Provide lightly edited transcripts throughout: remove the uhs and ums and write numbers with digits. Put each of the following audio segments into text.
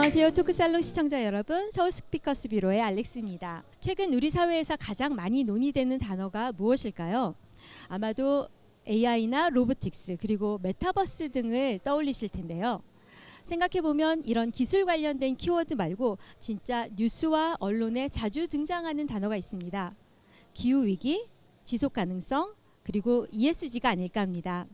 안녕하세요. 토크살롱 시청자 여러분, 서울 스피커스 뷰로의 알렉스입니다. 최근 우리 사회에서 가장 많이 논의되는 단어가 무엇일까요? 아마도 AI나 로보틱스 그리고 메타버스 등을 떠올리실 텐데요. 생각해보면 이런 기술 관련된 키워드 말고 진짜 뉴스와 언론에 자주 등장하는 단어가 있습니다. 기후위기, 지속가능성, 그리고 ESG가 아닐까 합니다.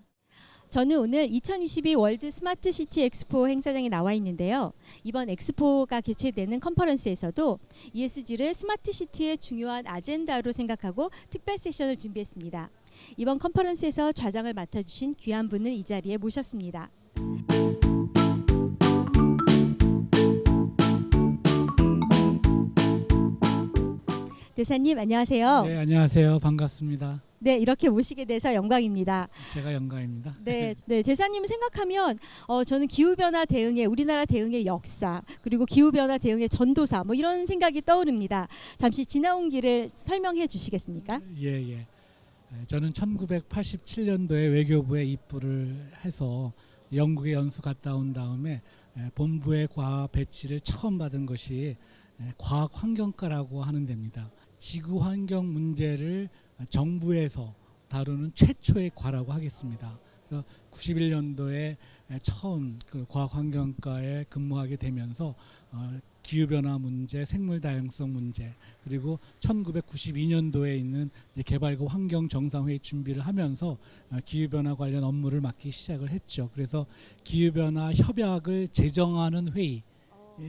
저는 오늘 2022 월드 스마트 시티 엑스포 행사장에 나와 있는데요. 이번 엑스포가 개최되는 컨퍼런스에서도 ESG를 스마트 시티의 중요한 아젠다로 생각하고 특별 세션을 준비했습니다. 이번 컨퍼런스에서 좌장을 맡아주신 귀한 분을 이 자리에 모셨습니다. 대사님 안녕하세요. 네, 안녕하세요. 반갑습니다. 네, 이렇게 모시게 돼서 영광입니다. 제가 영광입니다. 네, 대사님을 생각하면 저는 기후변화 대응의 우리나라 대응의 역사 그리고 기후변화 대응의 전도사 뭐 이런 생각이 떠오릅니다. 잠시 지나온 길을 설명해 주시겠습니까? 예. 저는 1987년도에 외교부에 입부를 해서 영국에 연수 갔다 온 다음에 본부의 과학 배치를 처음 받은 것이 과학환경과라고 하는 데입니다. 지구환경 문제를 정부에서 다루는 최초의 과라고 하겠습니다. 그래서 91년도에 처음 그 과학환경과에 근무하게 되면서 기후변화 문제, 생물다양성 문제, 그리고 1992년도에 있는 개발과 환경정상회의 준비를 하면서 기후변화 관련 업무를 맡기 시작을 했죠. 그래서 기후변화 협약을 제정하는 회의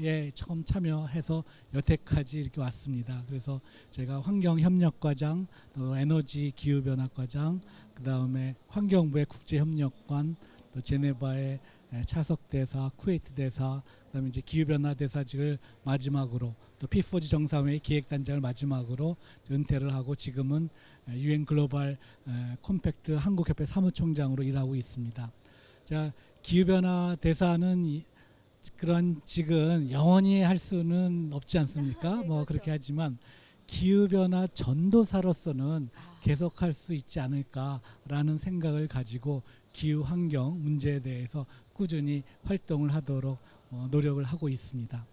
예, 처음 참여해서 여태까지 이렇게 왔습니다. 그래서 제가 환경협력과장, 또 에너지 기후변화과장, 그 다음에 환경부의 국제협력관, 또 제네바의 차석대사, 쿠웨이트 대사, 그다음에 이제 기후변화 대사직을 마지막으로 또 P4G 정상회의 기획단장을 마지막으로 은퇴를 하고 지금은 UN 글로벌 컴팩트 한국협회 사무총장으로 일하고 있습니다. 자, 기후변화 대사는 그런 직은 영원히 할 수는 없지 않습니까? 네, 뭐 그렇죠. 그렇게 하지만 기후변화 전도사로서는 계속할 수 있지 않을까라는 생각을 가지고 기후환경 문제에 대해서 꾸준히 활동을 하도록 노력을 하고 있습니다.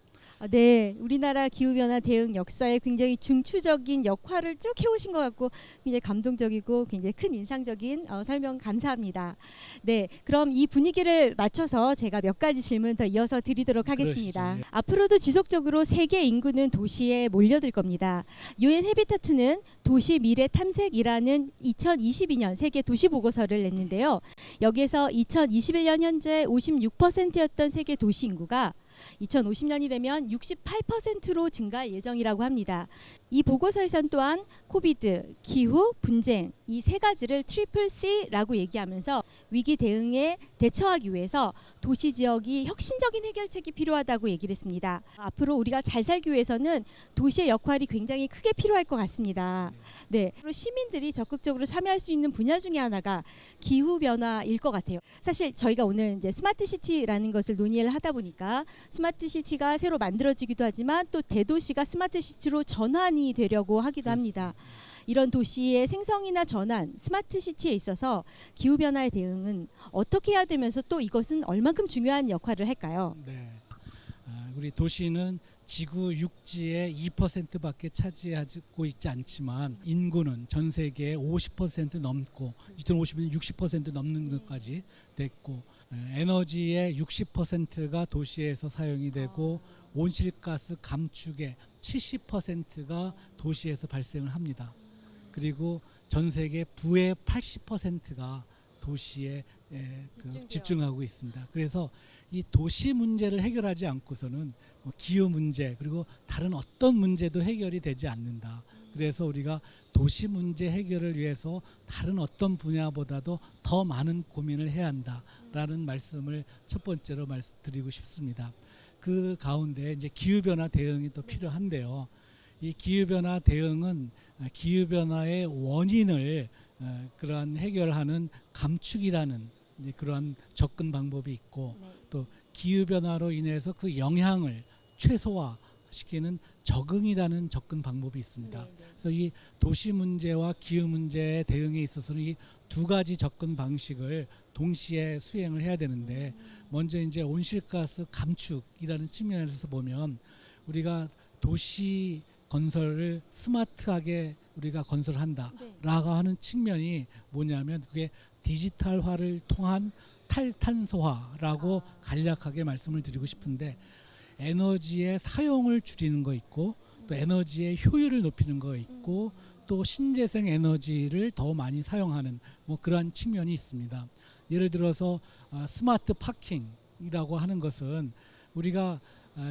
네, 우리나라 기후변화 대응 역사에 굉장히 중추적인 역할을 쭉 해오신 것 같고 굉장히 감동적이고 굉장히 큰 인상적인 설명 감사합니다. 네, 그럼 이 분위기를 맞춰서 제가 몇 가지 질문 더 이어서 드리도록 하겠습니다. 그러시죠. 앞으로도 지속적으로 세계 인구는 도시에 몰려들 겁니다. UN 해비타트는 도시 미래 탐색이라는 2022년 세계 도시 보고서를 냈는데요. 여기에서 2021년 현재 56%였던 세계 도시 인구가 2050년이 되면 68%로 증가할 예정이라고 합니다. 이 보고서에선 또한 코비드, 기후, 분쟁 이 세 가지를 트리플 C라고 얘기하면서 위기 대응에 대처하기 위해서 도시 지역이 혁신적인 해결책이 필요하다고 얘기를 했습니다. 앞으로 우리가 잘 살기 위해서는 도시의 역할이 굉장히 크게 필요할 것 같습니다. 네, 그리고 시민들이 적극적으로 참여할 수 있는 분야 중에 하나가 기후 변화일 것 같아요. 사실 저희가 오늘 이제 스마트 시티라는 것을 논의를 하다 보니까 스마트 시티가 새로 만들어지기도 하지만 또 대도시가 스마트 시티로 전환이 되려고 하기도 합니다. 이런 도시의 생성이나 전환, 스마트 시티에 있어서 기후 변화에 대응은 어떻게 해야 되면서 또 이것은 얼만큼 중요한 역할을 할까요? 네, 우리 도시는 지구 육지의 2%밖에 차지하고 있지 않지만 인구는 전 세계의 50% 넘고 2050년 60% 넘는 것까지 됐고 에너지의 60%가 도시에서 사용이 되고 온실가스 감축의 70%가 도시에서 발생을 합니다. 그리고 전 세계 부의 80%가 도시에 집중하고 있습니다. 그래서 이 도시 문제를 해결하지 않고서는 기후 문제 그리고 다른 어떤 문제도 해결이 되지 않는다. 그래서 우리가 도시 문제 해결을 위해서 다른 어떤 분야보다도 더 많은 고민을 해야 한다라는 말씀을 첫 번째로 말씀드리고 싶습니다. 그 가운데 이제 기후변화 대응이 또 필요한데요. 이 기후변화 대응은 기후변화의 원인을 그러한 해결하는 감축이라는 그러한 접근 방법이 있고 또 기후변화로 인해서 그 영향을 최소화 시키는 적응이라는 접근 방법이 있습니다. 네, 네. 그래서 이 도시 문제와 기후 문제의 대응에 있어서는 이 두 가지 접근 방식을 동시에 수행을 해야 되는데, 먼저 이제 온실가스 감축이라는 측면에서 보면 우리가 도시 건설을 스마트하게 우리가 건설한다라고 네. 하는 측면이 뭐냐면, 그게 디지털화를 통한 탈탄소화라고 간략하게 말씀을 드리고 싶은데, 에너지의 사용을 줄이는 거 있고, 또 에너지의 효율을 높이는 거 있고, 또 신재생 에너지를 더 많이 사용하는 뭐 그러한 측면이 있습니다. 예를 들어서 스마트 파킹이라고 하는 것은, 우리가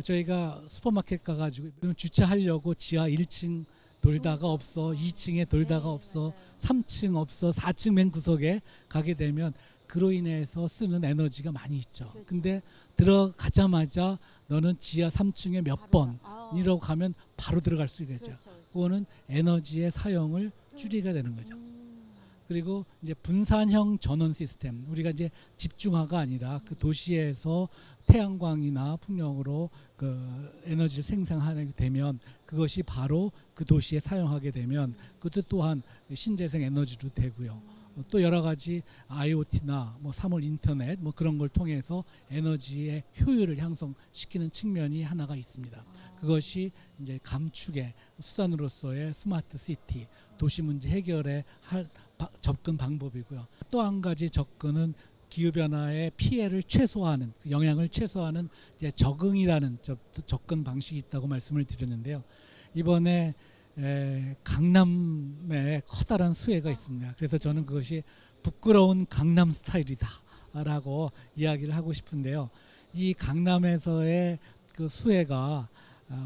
저희가 슈퍼마켓 가가지고 주차하려고 지하 1층 돌다가 없어, 2층에 돌다가 네, 없어, 맞아요. 3층 없어, 4층 맨 구석에 가게 되면 그로 인해서 쓰는 에너지가 많이 있죠. 그렇죠. 근데 들어가자마자 너는 지하 3층에 몇 바로 번이라고 가면 바로 들어갈 수 있겠죠. 그렇죠, 그렇죠. 그거는 에너지의 사용을 줄이게 되는 거죠. 그리고 이제 분산형 전원 시스템, 우리가 이제 집중화가 아니라 그 도시에서 태양광이나 풍력으로 그 에너지를 생산하게 되면, 그것이 바로 그 도시에 사용하게 되면 그것도 또한 신재생 에너지도 되고요. 또 여러 가지 IoT나 뭐 3월 인터넷 뭐 그런 걸 통해서 에너지의 효율을 향상시키는 측면이 하나가 있습니다. 그것이 이제 감축의 수단으로서의 스마트 시티, 도시 문제 해결의 접근 방법이고요. 또 한 가지 접근은 기후 변화의 피해를 최소화하는, 그 영향을 최소화하는 이제 적응이라는 접근 방식이 있다고 말씀을 드렸는데요. 이번에 강남에 커다란 수해가 있습니다. 그래서 저는 그것이 부끄러운 강남 스타일이다라고 이야기를 하고 싶은데요. 이 강남에서의 그 수해가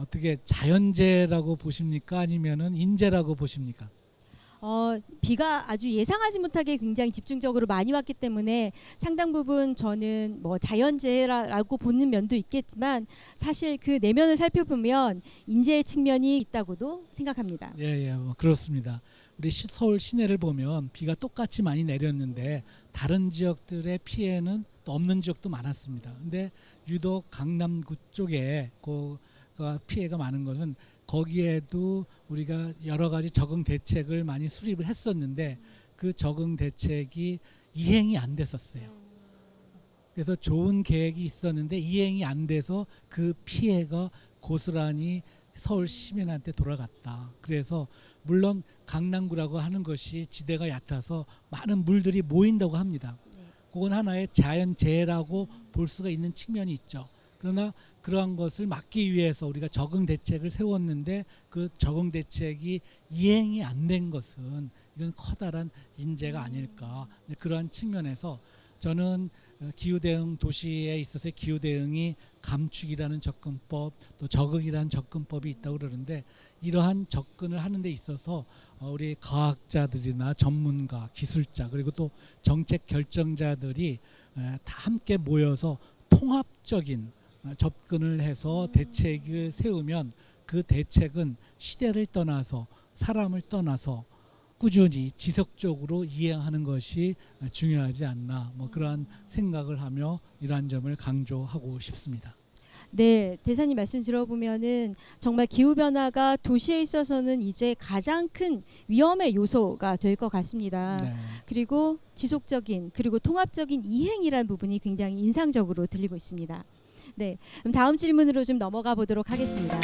어떻게 자연재해라고 보십니까? 아니면은 인재라고 보십니까? 비가 아주 예상하지 못하게 굉장히 집중적으로 많이 왔기 때문에 상당 부분 저는 뭐 자연재해라고 보는 면도 있겠지만, 사실 그 내면을 살펴보면 인재의 측면이 있다고도 생각합니다. 예, 뭐 그렇습니다. 우리 서울 시내를 보면 비가 똑같이 많이 내렸는데 다른 지역들의 피해는 또 없는 지역도 많았습니다. 근데 유독 강남구 쪽에 그 피해가 많은 것은, 거기에도 우리가 여러 가지 적응 대책을 많이 수립을 했었는데 그 적응 대책이 이행이 안 됐었어요. 그래서 좋은 계획이 있었는데 이행이 안 돼서 그 피해가 고스란히 서울 시민한테 돌아갔다. 그래서 물론 강남구라고 하는 것이 지대가 얕아서 많은 물들이 모인다고 합니다. 그건 하나의 자연재해라고 볼 수가 있는 측면이 있죠. 그러나 그러한 것을 막기 위해서 우리가 적응 대책을 세웠는데 그 적응 대책이 이행이 안 된 것은, 이건 커다란 인재가 아닐까. 그러한 측면에서 저는 기후 대응, 도시에 있어서의 기후 대응이 감축이라는 접근법, 또 적응이라는 접근법이 있다고 그러는데, 이러한 접근을 하는 데 있어서 우리 과학자들이나 전문가, 기술자, 그리고 또 정책 결정자들이 다 함께 모여서 통합적인 접근을 해서 대책을 세우면, 그 대책은 시대를 떠나서 사람을 떠나서 꾸준히 지속적으로 이행하는 것이 중요하지 않나, 뭐 그러한 생각을 하며 이러한 점을 강조하고 싶습니다. 네, 대사님 말씀 들어보면은 정말 기후 변화가 도시에 있어서는 이제 가장 큰 위험의 요소가 될 것 같습니다. 네. 그리고 지속적인, 그리고 통합적인 이행이라는 부분이 굉장히 인상적으로 들리고 있습니다. 네, 그럼 다음 질문으로 좀 넘어가 보도록 하겠습니다.